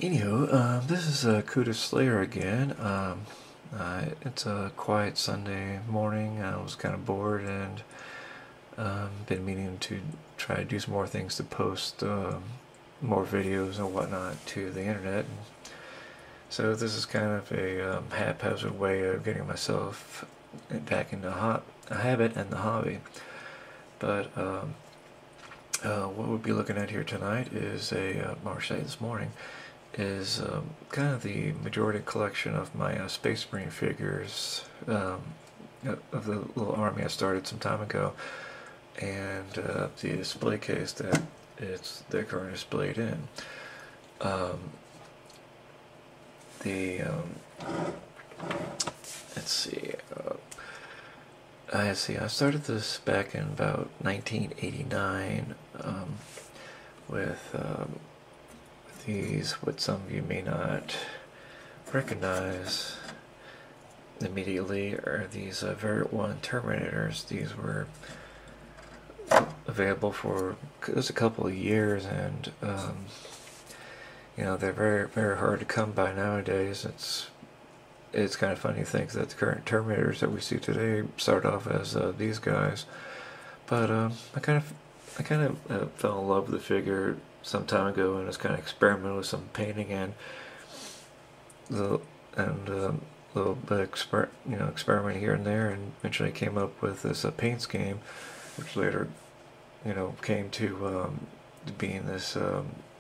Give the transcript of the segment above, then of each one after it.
Anywho, this is Kuda Slayer again. It's a quiet Sunday morning. I was kind of bored and been meaning to try to do some more things to post more videos and whatnot to the internet. So this is kind of a haphazard way of getting myself back into a habit and the hobby. But what we'll be looking at here tonight is or should I say this morning, is kind of the majority collection of my Space Marine figures of the little army I started some time ago, and the display case that they're currently displayed in. The let's see. I started this back in about 1989 with these, what some of you may not recognize immediately, are these Variant 1 Terminators. These were available for just a couple of years, and you know, they're very, very hard to come by nowadays. It's kind of funny to think that the current Terminators that we see today start off as these guys, but I kind of fell in love with the figure some time ago and was kind of experimenting with some painting and little bit experimenting here and there, and eventually came up with this paint scheme, which later came to being this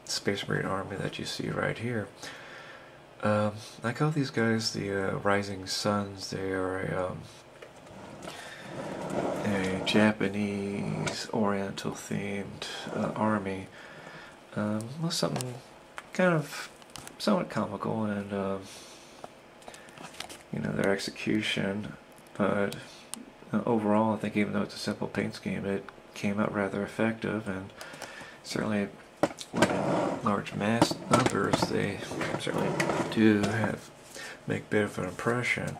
Space Marine army that you see right here. I call these guys the Rising Suns. They are a Japanese Oriental themed army. Was something kind of somewhat comical and their execution, but overall I think even though it's a simple paint scheme, it came out rather effective, and certainly when in large mass numbers they certainly do make a bit of an impression.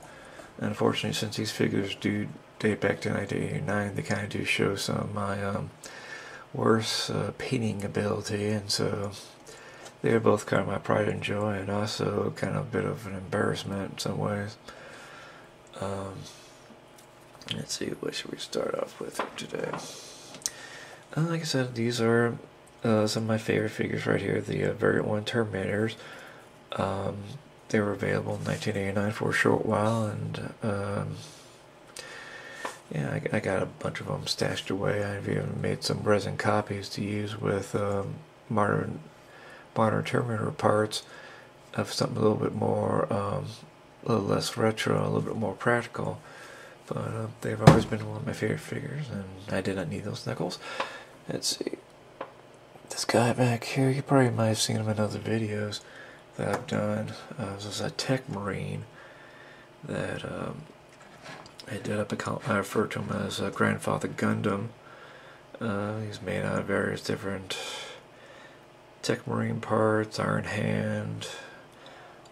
Unfortunately, since these figures do date back to 1989, they kind of do show some of my worse painting ability, and so they're both kind of my pride and joy, and also kind of a bit of an embarrassment in some ways. Let's see, what should we start off with today? Like I said, these are some of my favorite figures right here, the Variant 1 Terminators. They were available in 1989 for a short while, and yeah, I got a bunch of them stashed away. I've even made some resin copies to use with modern Terminator parts of something a little bit more, a little less retro, a little bit more practical. But they've always been one of my favorite figures, and I did not need those nickels. Let's see. This guy back here, you probably might have seen him in other videos that I've done. This is a Tech Marine that I did I refer to him as Grandfather Gundam. He's made out of various different Tech Marine parts, Iron Hand,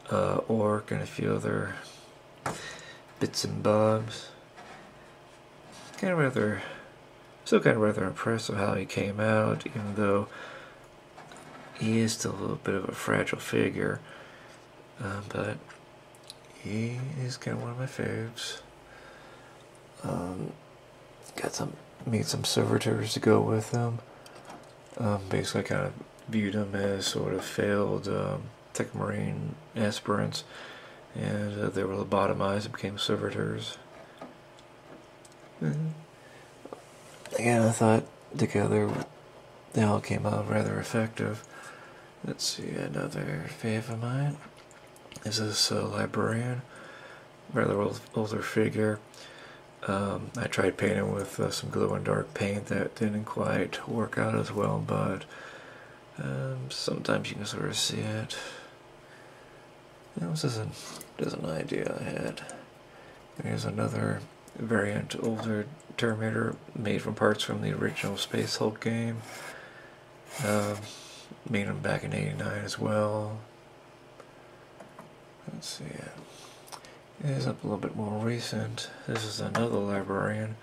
Orc, and a few other bits and bobs. Still kind of rather impressed with how he came out, even though he is still a little bit of a fragile figure. But he is kind of one of my faves. Made some servitors to go with them. Basically, kind of viewed them as sort of failed Tech Marine aspirants, and they were lobotomized and became servitors. Again, I thought together they all came out rather effective. Let's see, another fave of mine is this Librarian, rather older figure. I tried painting with some glow-in-dark paint that didn't quite work out as well, but sometimes you can sort of see it. This is an idea I had. Here's another variant older Terminator made from parts from the original Space Hulk game. Made them back in '89 as well. Let's see. It is up a little bit more recent. This is another Librarian.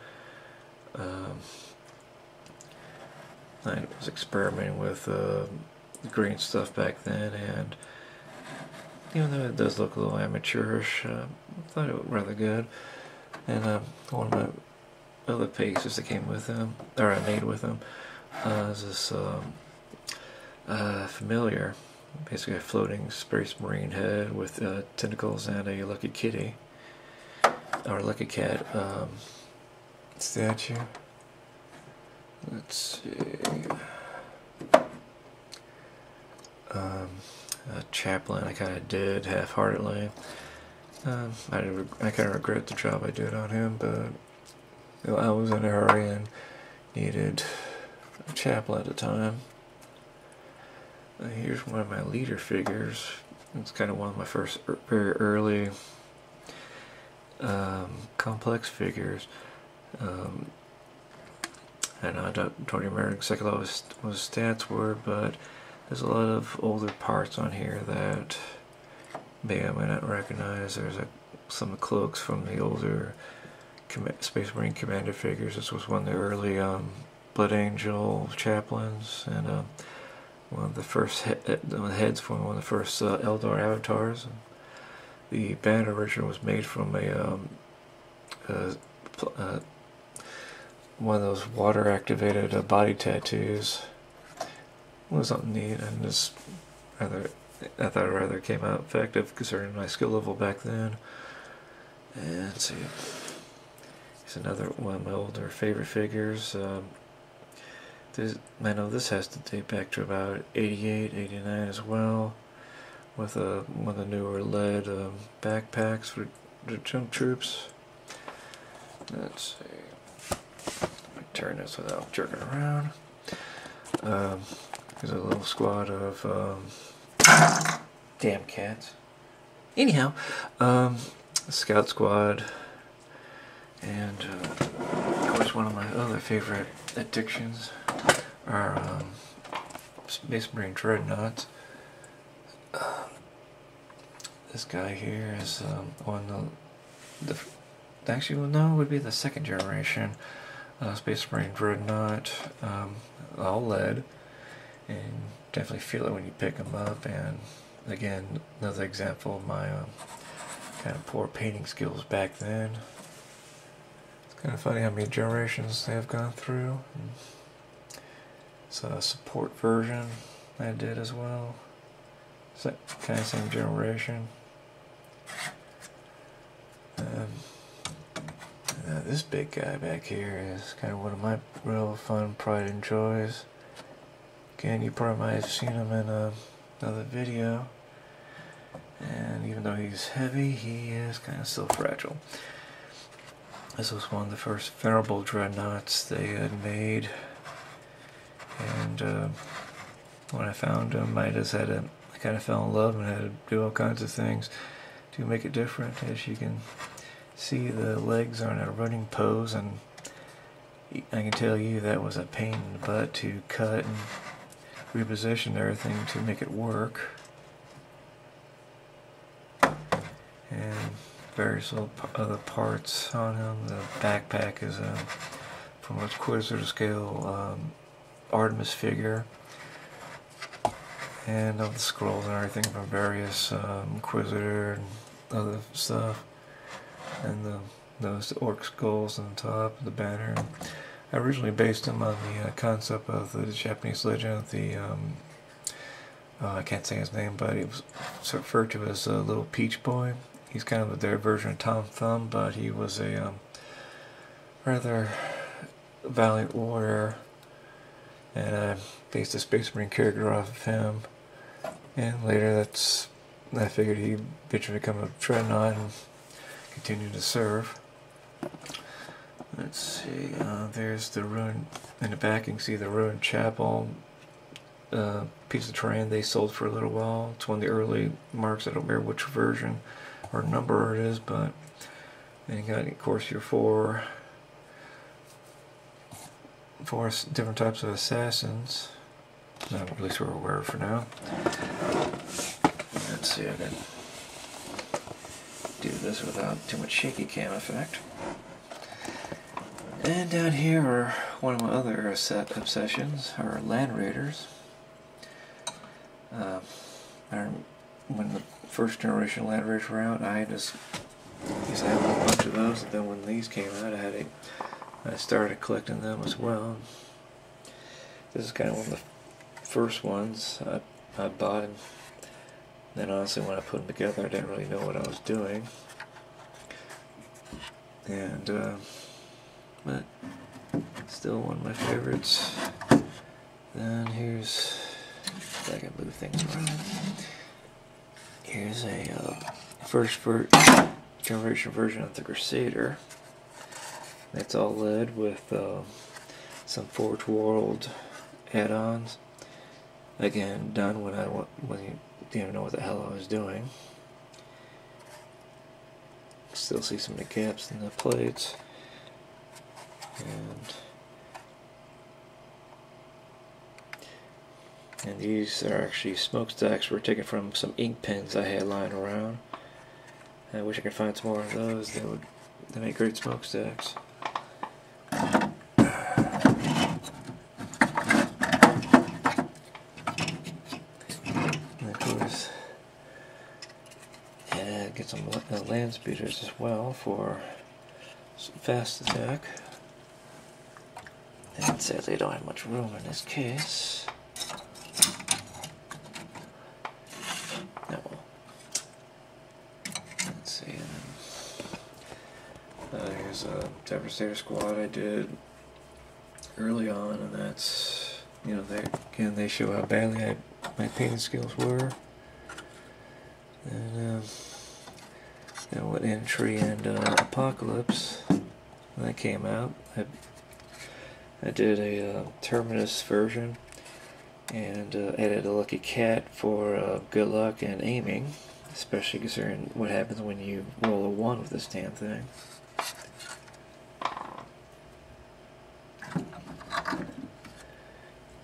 I was experimenting with green stuff back then, and even though it does look a little amateurish, I thought it was rather good. And one of my other pieces that came with him, or I made with him, is this familiar, basically a floating Space Marine head with tentacles and a Lucky Kitty, or Lucky Cat statue. Let's see. A chaplain I kind of did half-heartedly. I kind of regret the job I did on him, but I was in a hurry and needed a chaplain at the time. Here's one of my leader figures. It's kind of one of my first very early complex figures. I know I don't remember exactly what his stats were, but there's a lot of older parts on here that may or may not recognize. There's some cloaks from the older Space Marine Commander figures. This was one of the early Blood Angel chaplains, and one of the first heads from one of the first Eldar avatars. The banner original was made from one of those water-activated body tattoos. It was something neat, and just I thought it rather came out effective considering my skill level back then. And let's see, here's another one of my older favorite figures. I know this has to date back to about 88, 89 as well, with one of the newer lead backpacks for the jump troops. Let's see, let me turn this without jerking around. There's a little squad of damn cats. Anyhow, Scout Squad, and of course one of my other favorite addictions are Space Marine Dreadnoughts. This guy here is on the actually, well, no, it would be the second generation Space Marine Dreadnought, all lead, and definitely feel it when you pick them up. And again, another example of my kind of poor painting skills back then. It's kind of funny how many generations they have gone through. It's a support version I did as well. So, kind of same generation. This big guy back here is kind of one of my real fun pride and joys. Again, you probably might have seen him in another video. And even though he's heavy, he is kind of still fragile. This was one of the first venerable dreadnoughts they had made. And when I found him, I kind of fell in love and had to do all kinds of things to make it different. As you can see, the legs are in a running pose, and I can tell you that was a pain in the butt to cut and reposition everything to make it work. And various other parts on him. The backpack is from a Inquisitor scale Artemis figure, and all the scrolls and everything from various Inquisitor and other stuff, and those orc skulls on the top of the banner. I originally based them on the concept of the Japanese legend of the I can't say his name, but he was referred to as a Little Peach Boy. He's kind of their version of Tom Thumb, but he was a rather valiant warrior, and I based a Space Marine character off of him. And later, I figured he'd eventually become a dreadnought and continue to serve. Let's see, there's the ruined, in the back you can see the ruined chapel piece of terrain they sold for a little while. It's one of the early marks. I don't remember which version or number it is, but then you got, of course, your four different types of assassins. Not at least we're aware of for now. Let's see, I can do this without too much shaky cam effect. And down here are one of my other obsessions, are Land Raiders. When the first generation Land Raiders were out, I used to have a bunch of those, and then when these came out, I started collecting them as well. This is kind of one of the first ones I bought, and then honestly when I put them together I didn't really know what I was doing. And but still one of my favorites. Then here's, if I can move things around. Here's a first generation version of the Crusader. It's all lead with some Forge World add-ons. Again, done when you didn't know what the hell I was doing. Still see some of the gaps in the plates. And these are actually smokestacks were taken from some ink pens I had lying around. I wish I could find some more of those. They make great smokestacks. And of course, get some land speeders as well for some fast attack. And sadly, I don't have much room in this case. Let's see. Here's a Devastator Squad I did early on, and that's, you know, they show how badly my painting skills were. And then what Entry and Apocalypse, when that came out, I did a Terminus version and added a Lucky Cat for good luck and aiming, especially considering what happens when you roll a 1 with this damn thing.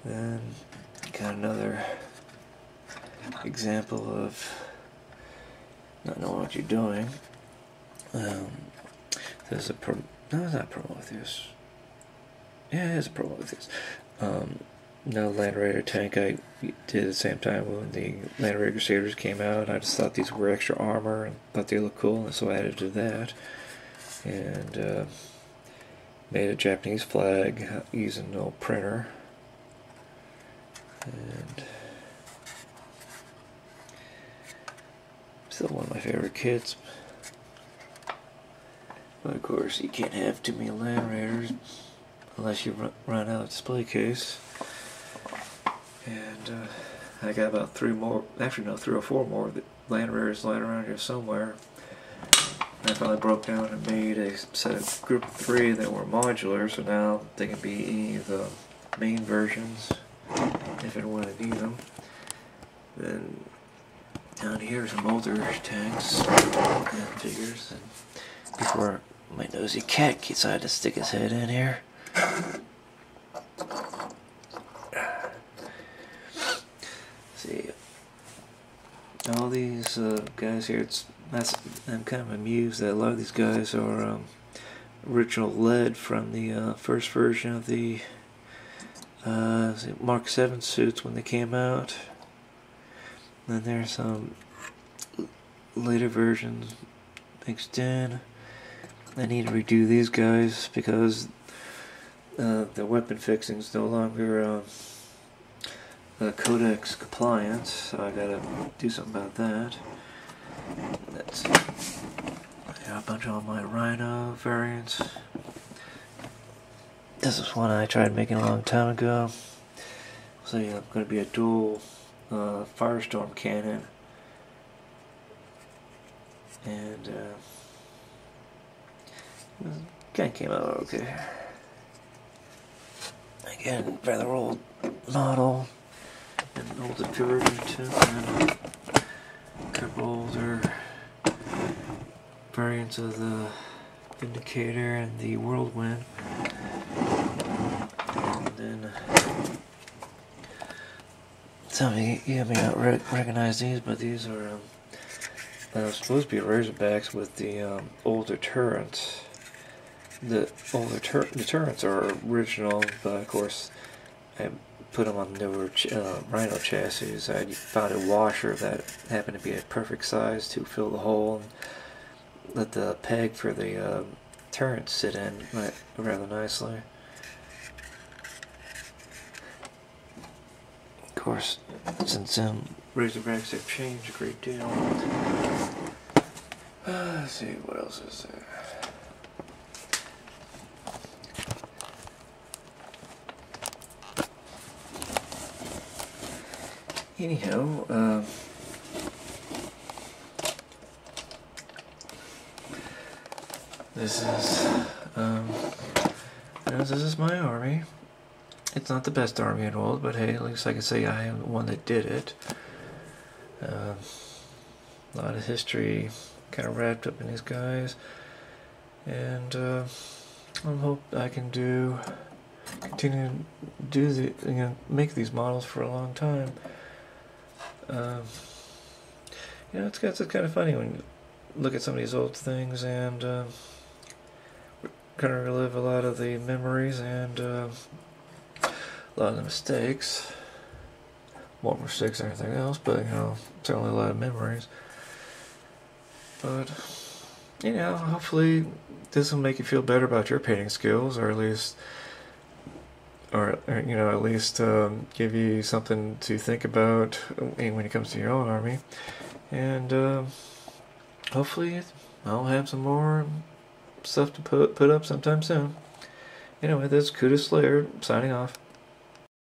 Then got another example of not knowing what you're doing. There's a no, it's not Prometheus. Yeah, it is a Prometheus. No Land Raider tank I did at the same time when the Land Raider Crusaders came out. I just thought these were extra armor and thought they looked cool, and so I added to that. And made a Japanese flag using an old printer. And still one of my favorite kits. But of course, you can't have too many Land Raiders unless you run out of display case. And I got about 3 more, actually no, 3 or 4 more Land Raiders lying around here somewhere. And I finally broke down and made a set of group of 3 that were modular, so now they can be any of the main versions if and when I need them. Then down here are some older tanks and figures. And before my nosy cat decided to stick his head in here. See, all these guys here, I'm kind of amused that a lot of these guys are original lead from the first version of the Mark 7 suits when they came out. Then there's some later versions mixed in. I need to redo these guys because the weapon fixing is no longer Codex compliant, so I gotta do something about that. Let's see. I got a bunch of all my Rhino variants. This is one I tried making a long time ago. So yeah, I'm going to be a dual Firestorm cannon. And kind of came out okay. Again, rather old model. An older version too. And a couple older variants of the Vindicator and the Whirlwind. And then some of you may not recognize these, but these are supposed to be Razorbacks with the older turrets. The older turrets are original, but of course I put them on newer Rhino chassis. I found a washer that happened to be a perfect size to fill the hole and let the peg for the turret sit in rather nicely. Of course, since Razorbacks have changed a great deal. Let's see, what else is there? Anyhow, this is my army. It's not the best army in the world, but hey, at least I can say I am the one that did it. A lot of history kind of wrapped up in these guys, and I hope I can continue to do make these models for a long time. It's kind of funny when you look at some of these old things and kind of relive a lot of the memories and a lot of the mistakes. More mistakes than anything else, but certainly a lot of memories. But hopefully this will make you feel better about your painting skills, or at least give you something to think about when it comes to your own army. And hopefully I'll have some more stuff to put up sometime soon. Anyway, this is Kuda Slayer signing off.